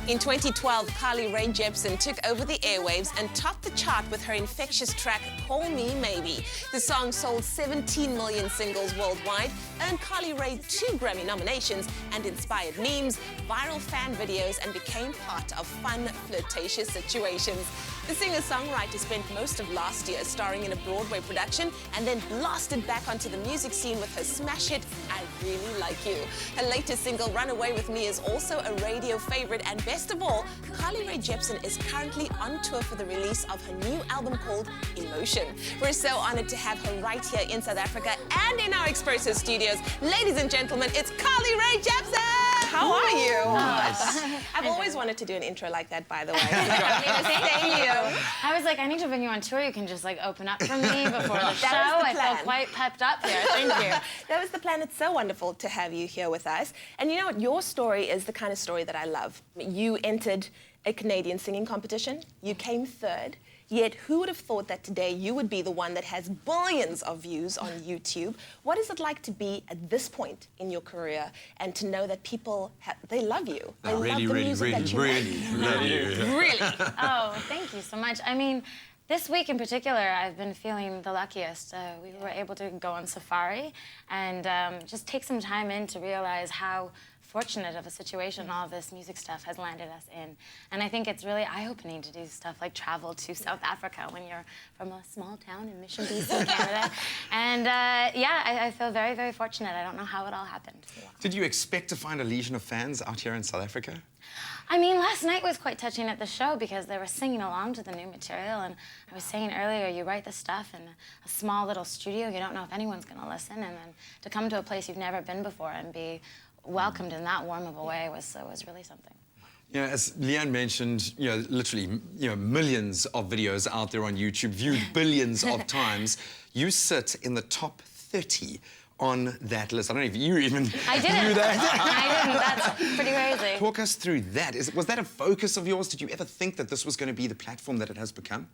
In 2012, Rae Jepsen took over the airwaves and topped the chart with her infectious track, Call Me Maybe. The song sold 17 million singles worldwide, earned Rae 2 Grammy nominations, and inspired memes, viral fan videos, and became part of fun, flirtatious situations. The singer-songwriter spent most of last year starring in a Broadway production and then blasted back onto the music scene with her smash hit, I Really Like You. Her latest single, Run Away With Me, is also a radio favorite, and best of all, Rae Jepsen is currently on tour for the release of her new album called Emotion. We're so honored to have her right here in South Africa and in our Expresso studios. Ladies and gentlemen, it's Rae Jepsen! How are you? Nice. I've always wanted to do an intro like that, by the way. Thank you. I was like, I need to bring you on tour. You can just like open up for me before the show. I feel quite pepped up here. Thank you. That was the plan. It's so wonderful to have you here with us. And you know what? Your story is the kind of story that I love. You entered a Canadian singing competition. You came third. Yet, who would have thought that today you would be the one that has billions of views on YouTube? What is it like to be at this point in your career and to know that people, they love you? They love the music that you make. Really? Oh, thank you so much. I mean, this week in particular, I've been feeling the luckiest. We were able to go on safari and just take some time in to realize how fortunate of a situation all of this music stuff has landed us in. And I think it's really eye-opening to do stuff like travel to South Africa when you're from a small town in Mission, BC, Canada. And yeah, I feel very, very fortunate. I don't know how it all happened. Did you expect to find a legion of fans out here in South Africa? I mean, last night was quite touching at the show because they were singing along to the new material, and I was saying earlier, you write the stuff in a small little studio, you don't know if anyone's going to listen, and then to come to a place you've never been before and be welcomed in that warm of a way was really something. You know, as Leigh-Anne mentioned, you know, literally, you know, millions of videos out there on YouTube, viewed billions of times. You sit in the top 30 on that list. I don't know if you even knew that. I didn't. That's pretty crazy. Talk us through that. Was that a focus of yours? Did you ever think that this was going to be the platform that it has become?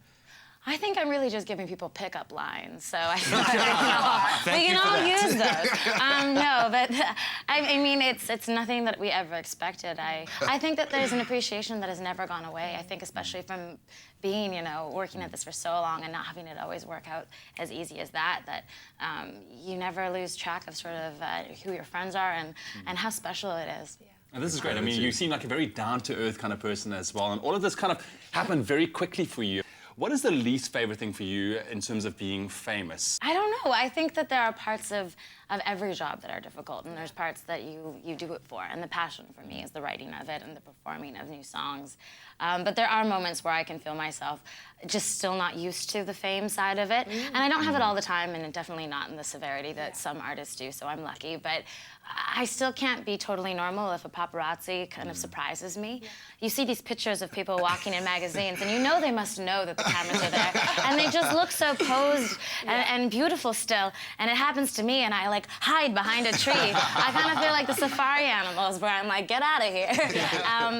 I think I'm really just giving people pickup lines, so I think we can all use those. No, but I mean, it's nothing that we ever expected. I think that there's an appreciation that has never gone away. I think especially from being, you know, working at this for so long and not having it always work out as easy as that you never lose track of sort of who your friends are and how special it is. Yeah. And this is great. I mean, you seem like a very down-to-earth kind of person as well, and all of this kind of happened very quickly for you. What is the least favorite thing for you in terms of being famous? I don't know. I think that there are parts of every job that are difficult, and there's parts that you do it for. And the passion for me is the writing of it and the performing of new songs. But there are moments where I can feel myself just still not used to the fame side of it. And I don't have it all the time, and definitely not in the severity that some artists do, so I'm lucky. But I still can't be totally normal if a paparazzi kind of surprises me. You see these pictures of people walking in magazines, and you know they must know that the cameras are there. And they just look so posed and beautiful still. And it happens to me, and I like hide behind a tree. I kind of feel like the safari animals where I'm like, get out of here.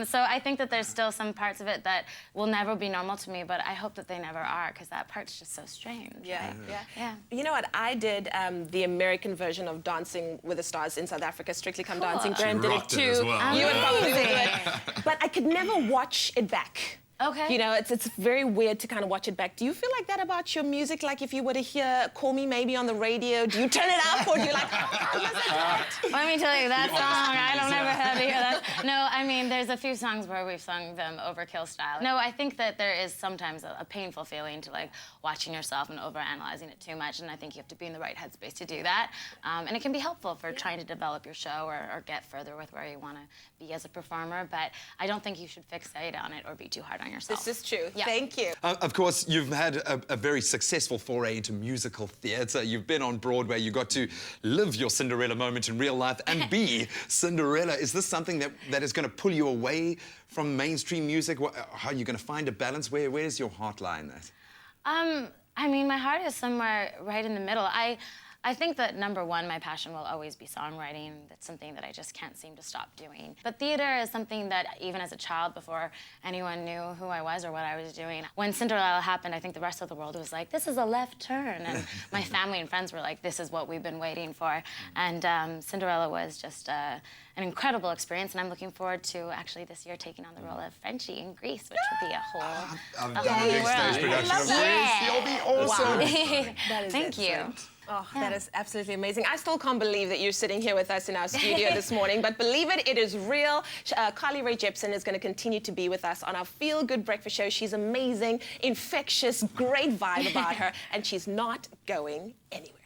So I think that there's still some parts of it that will never be normal to me, but I hope that they never are, because that part's just so strange. Yeah. Yeah. You know what? I did the American version of Dancing with the Stars in South Africa, Strictly Come Dancing. Graham did it too. Well. You would probably do it. But I could never watch it back. Okay. You know, it's very weird to kind of watch it back. Do you feel like that about your music? Like if you were to hear Call Me Maybe on the radio, do you turn it up or do you like, oh, listen to it? Let me tell you, that song, I don't ever have to hear that. No, I mean, there's a few songs where we've sung them overkill style. No, I think that there is sometimes a painful feeling to like watching yourself and overanalyzing it too much, and I think you have to be in the right headspace to do that. And it can be helpful for trying to develop your show or get further with where you want to be as a performer, but I don't think you should fixate on it or be too hard on yourself. This is true. Yeah. Thank you. Of course, you've had a very successful foray into musical theatre. You've been on Broadway. You got to live your Cinderella moment in real life and be Cinderella. Is this something that is going to pull you away from mainstream music? How are you going to find a balance? Where's your heart lie in that? I mean, my heart is somewhere right in the middle. I think that number one, my passion will always be songwriting. That's something that I just can't seem to stop doing. But theater is something that even as a child, before anyone knew who I was or what I was doing, when Cinderella happened, I think the rest of the world was like, this is a left turn. And my family and friends were like, this is what we've been waiting for. And Cinderella was just an incredible experience, and I'm looking forward to actually this year taking on the role of Frenchie in Greece, which would be a whole I've done a big stage production of Greece. You'll be awesome. That is Thank you. excellent. Oh, that is absolutely amazing. I still can't believe that you're sitting here with us in our studio this morning, but believe it, it is real. Rae Jepsen is going to continue to be with us on our Feel Good Breakfast Show. She's amazing, infectious, great vibe about her, and she's not going anywhere.